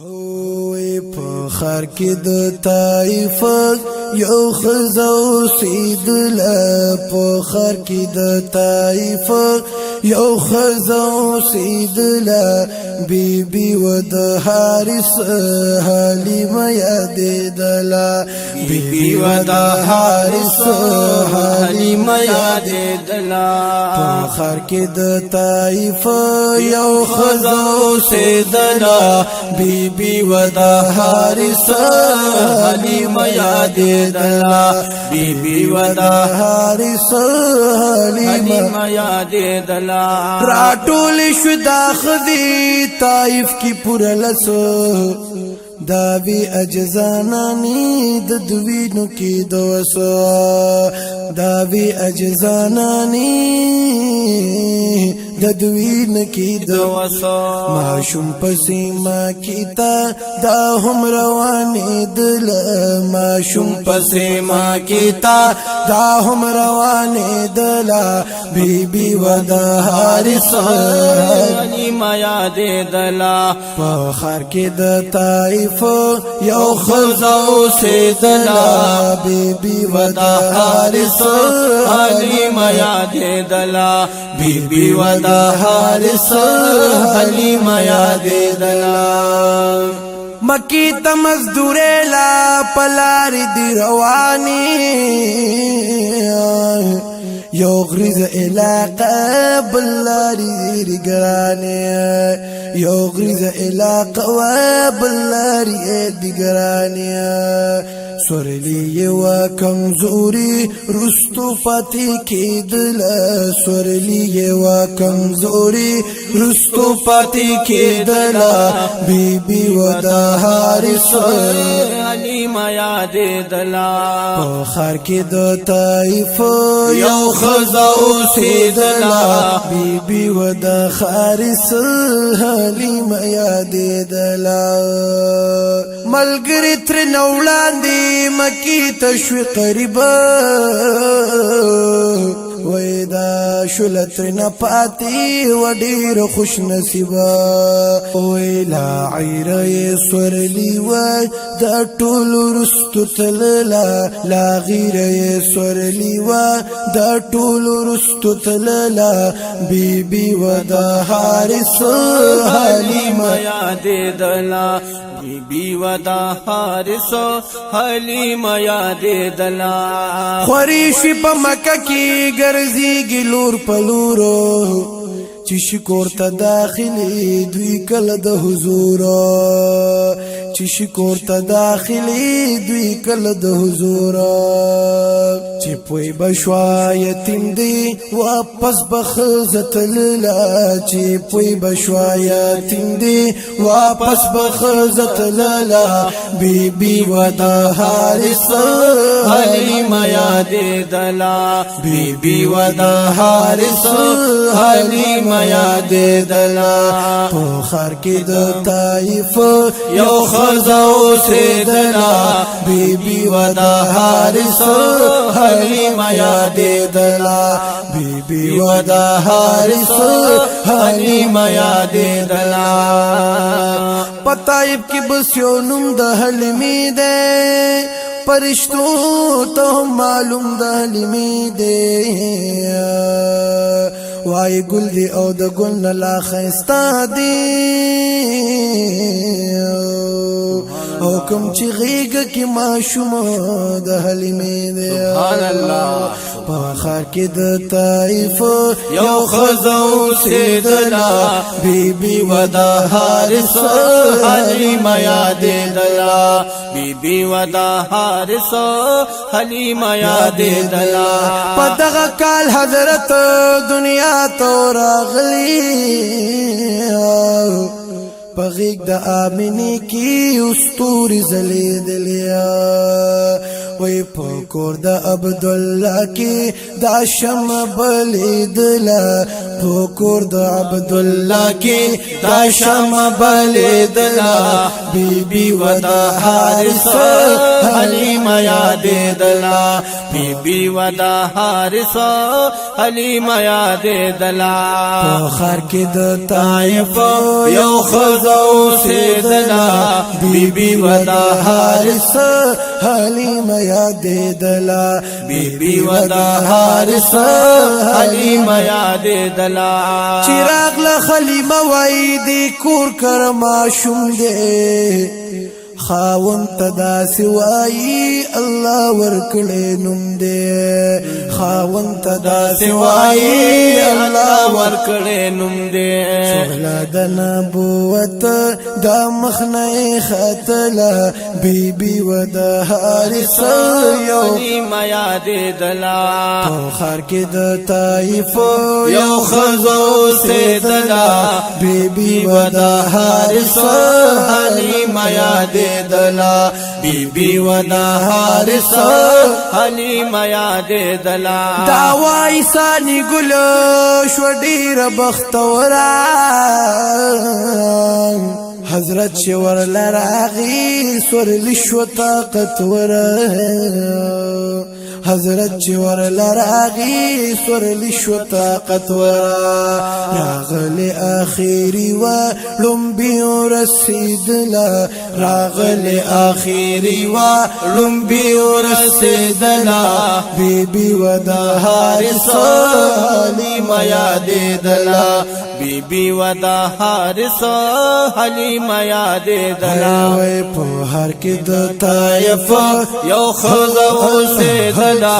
اوی په خار کې د طائف یو خزو سیدل په خار کې د طائف یو خزو سیدل بی بی و د حارس حلیمه یادیدلا بی بی و د حارس حلیمه یادیدلا په خار کې د طائف یو خزو سیدل بی بی و دا حارس حلیمه یادیدلا بی بی و دا حارس حلیمه یادیدلا راټول شو دا خدی طائف کی پرلسو دا بی اجزانانی د دوینو کی دوسو دا بی اجزانانی د دوین کی دوسو ماشوم پسیما کیتا دا هم روانی دل ماشوم پسیما کیتا دا هم روانی دل بی بی و دا حارس حلیمه یادیدلا په خار کې د طائف یو خزو سیدلا بی بی و دا حارس حلیمه یادیدلا بی بی و دا حارس حلیمه یادیدلا مکی تا مزدوری لا پلاری دی روانی یو غریز علاقه بلاری دی گرانی یو غریز علاقه و بلاری دی گرانی سورلی و کمزوری رستو پاتی کی دل سورلی و کمزوری رستو پاتی کی دل بی بی و دا حارس حلیمه یادیدلا په خار کې د طائف یو خزو سیدلا بی بی و دا حارس حلیمه یادیدلا ملګری تر نولاندې مکی تشوی قریبا ویدا شلتر نپاتی و دیر خوش نصیبا ویلا عیره سورلی و دا طول رستو تللا لا غیره سورلی و دا طول رستو تللا بی بی و دا حارس حلیمه یادیدلا بی بی و دا حارس حلیمه یادیدلا خوریشی پا مکہ کی گرزیگی لور پلورو چی شکور تا داخلی دوی کل دا حضورو چی شکور تا داخلی دوی کل دا حضورو چی پوی بشوا یتیم دی واپس بخزت للا چی پوی بشوا یتیم دی واپس بخزت للا بی بی و دا حارس حلیمه یادیدلا بی بی و دا حارس حلیمه یادیدلا په خار کې د طائف یو خزو سیدلا بی بی و دا حارس حلیمه یادیدلا بی بی و دا حارس حلیمه یادیدلا په طائف کې بس یو نوم د حلیمې دی پرشتو ته معلوم د حلیمې دی وای گل دی او د گل نه لا خستا دی او کوم چې غیږ کې ماشوم د حلیمې دی سبحان الله په خار کې د طائف یو خزو سیدلا بی بی و دا حارس حلیمه یادیدلا بی بی و دا حارس حلیمه یادیدلا په دغه کال حضرت دنیا تو راغلی پغیق دا آمینی کی استوری زلیدلیا وی پاکور دا عبداللہ کی دا شم بلیدلا پکور د عبدالله کی دا شمع بلیدلا بی بی و دا حارس حلیمه یادیدلا بی بی و دا حارس حلیمه یادیدلا په خار کې د طائف یو ښځه اوسېدله بی بی و دا حارس حلیمه یادیدلا بی بی و دا حارس حلیمه یادیدلا چراغ له حلیمه وای دی کور کرما شوم دی خاون تدا سوای الله ورکړې نوم دې خاون تدا سوای الله ورکړې نوم دې شغله د نبوت د مخنه خطله بی بی و د حارس یو حلیمه یادیدلا په خار کې د طائف یو ښځه اوسېدله بی بی و د حارس حلیمه یادیدلا بی بی و دا حارس حلیمه یادیدلا دا وای سانی ګل شو ډیر بختورا حضرت شور لراغي سورلی شو طاقت ورا حضرت شور لراغي سورلی شو طاقت ورا راغلی آخری و لنبی رسیدلا راغلی آخری و لنبی رسیدلا بی بی و دا حارس حلیمه یادیدلا بی بی و دا حارس حلیمه یادیدلا وی په هر کې د طائف یو ښځه اوسېدله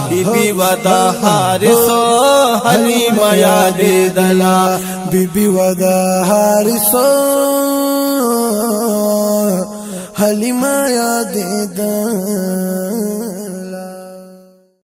بی بی و دا حارس حلیمه یادیدلا بی بی و دا حارس حلیمه یادیدلا